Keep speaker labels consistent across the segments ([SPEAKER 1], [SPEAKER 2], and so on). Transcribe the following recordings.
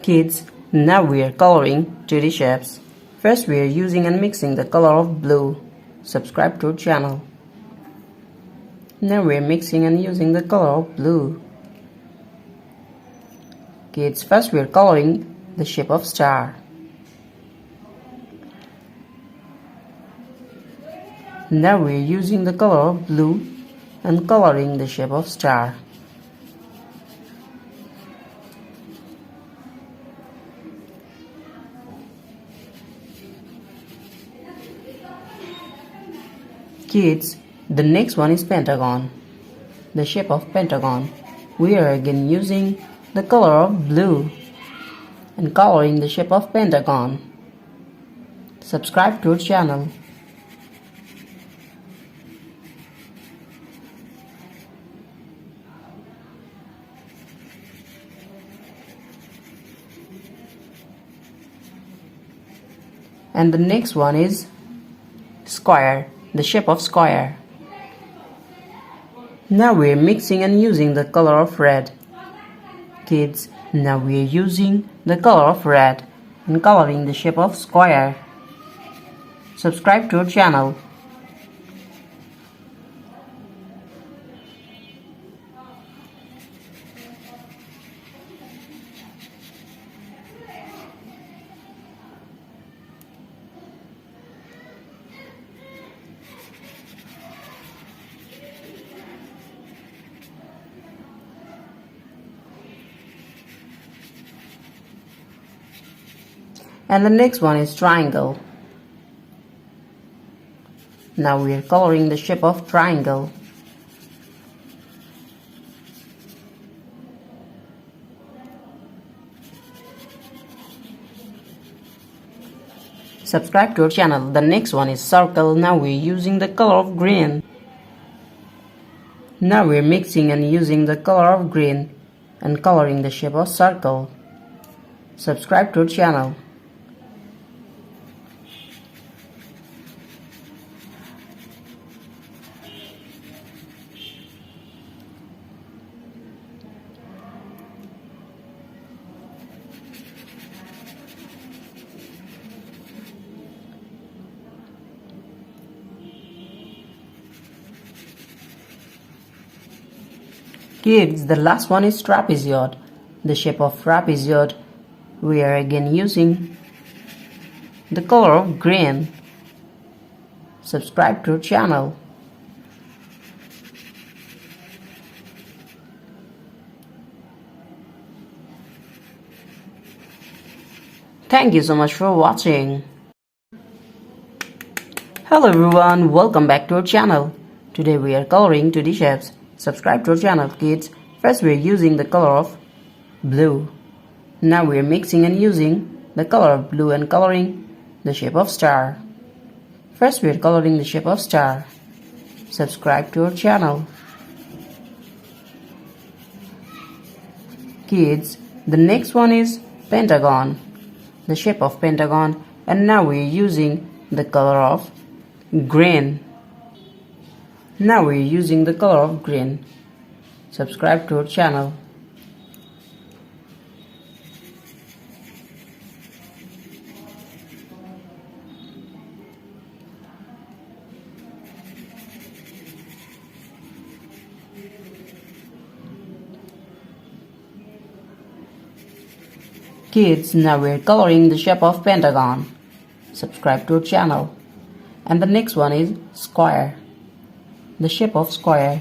[SPEAKER 1] Kids, now we are coloring 2D shapes. First we are using and mixing the color of blue. Subscribe to our channel. Now we are mixing and using the color of blue. Kids, first we are coloring the shape of star. Now we are using the color of blue and coloring the shape of star. Kids, the next one is pentagon. The shape of pentagon. We are again using the color of blue and coloring the shape of pentagon. Subscribe to our channel. And the next one is square, the shape of square. Now we are mixing and using the color of red. Kids, now we are using the color of red and coloring the shape of square. Subscribe to our channel. And the next one is triangle. Now we are coloring the shape of triangle. Subscribe to our channel. The next one is circle. Now we are using the color of green. Now we are mixing and using the color of green and coloring the shape of circle. Subscribe to our channel. Kids, the last one is trapezoid. The shape of trapezoid. We are again using the color of green. Subscribe to our channel. Thank you so much for watching. Hello everyone, welcome back to our channel. Today we are coloring 2D shapes. Subscribe to our channel, kids. First we are using the color of blue. Now we are mixing and using the color of blue and coloring the shape of star. First we are coloring the shape of star. Subscribe to our channel. Kids, the next one is pentagon. The shape of pentagon, and now we are using the color of green. Now we are using the color of green. Subscribe to our channel. Kids, now we are coloring the shape of pentagon. Subscribe to our channel. And the next one is square. The shape of square.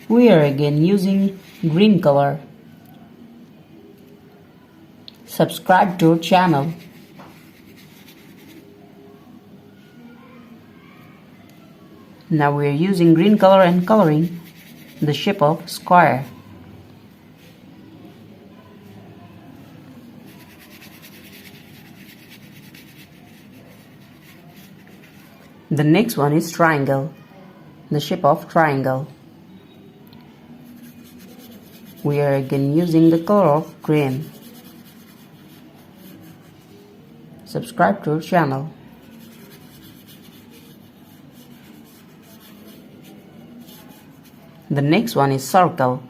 [SPEAKER 1] We are again using green color. Subscribe to our channel. Now we are using green color and coloring the shape of square. The next one is triangle. The shape of triangle. We are again using the color of green. Subscribe to our channel. The next one is circle.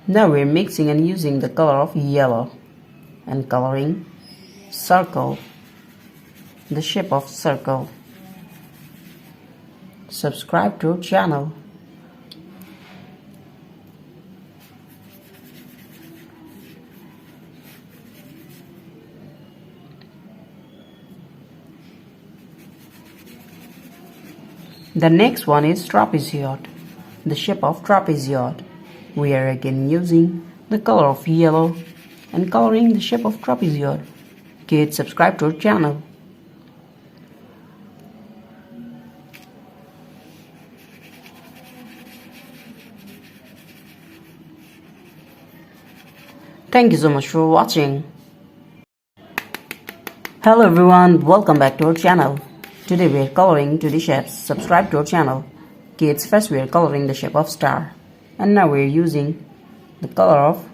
[SPEAKER 1] Now we're mixing and using the color of yellow and coloring circle, the shape of circle. Subscribe to our channel. The next one is trapezoid, the shape of trapezoid. We are again using the color of yellow and coloring the shape of trapezoid. Kids, subscribe to our channel. Thank you so much for watching. Hello everyone, welcome back to our channel. Today we are coloring 2D shapes. Subscribe to our channel. Kids, first we are coloring the shape of star. And now we are using the color of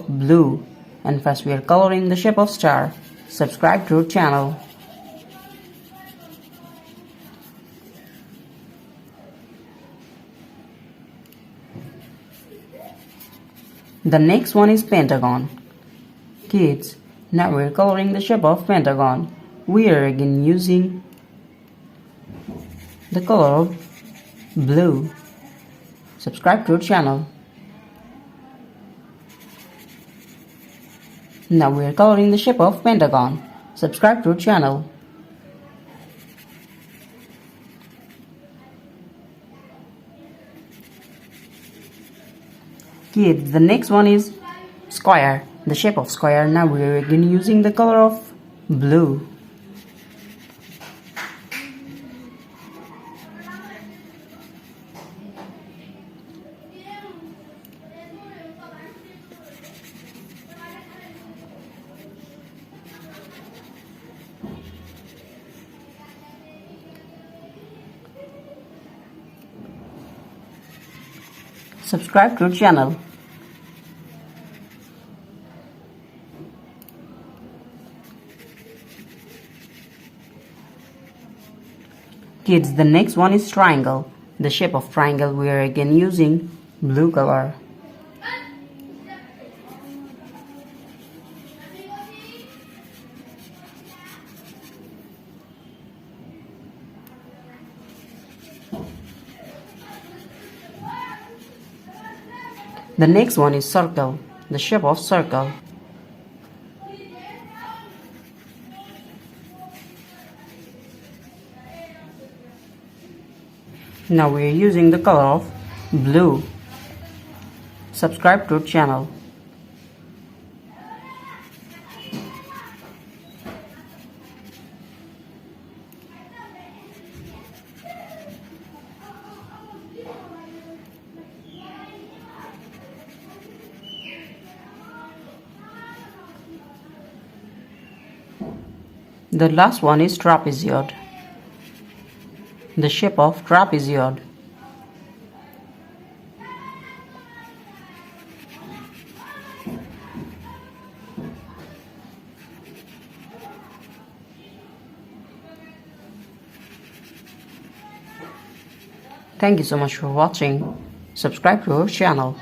[SPEAKER 1] blue. And first we are coloring the shape of star. Subscribe to our channel. The next one is pentagon. Kids, now we are coloring the shape of pentagon. We are again using the color of blue. Subscribe to our channel. Now we are coloring the shape of pentagon. Subscribe to our channel. Kids, the next one is square, the shape of square. Now we are again using the color of blue. Subscribe to our channel. Kids, the next one is triangle. The shape of triangle, we are again using blue color. The next one is circle, the shape of circle. Now we are using the color of blue. Subscribe to our channel. The last one is trapezoid, the shape of trapezoid. Thank you so much for watching. Subscribe to our channel.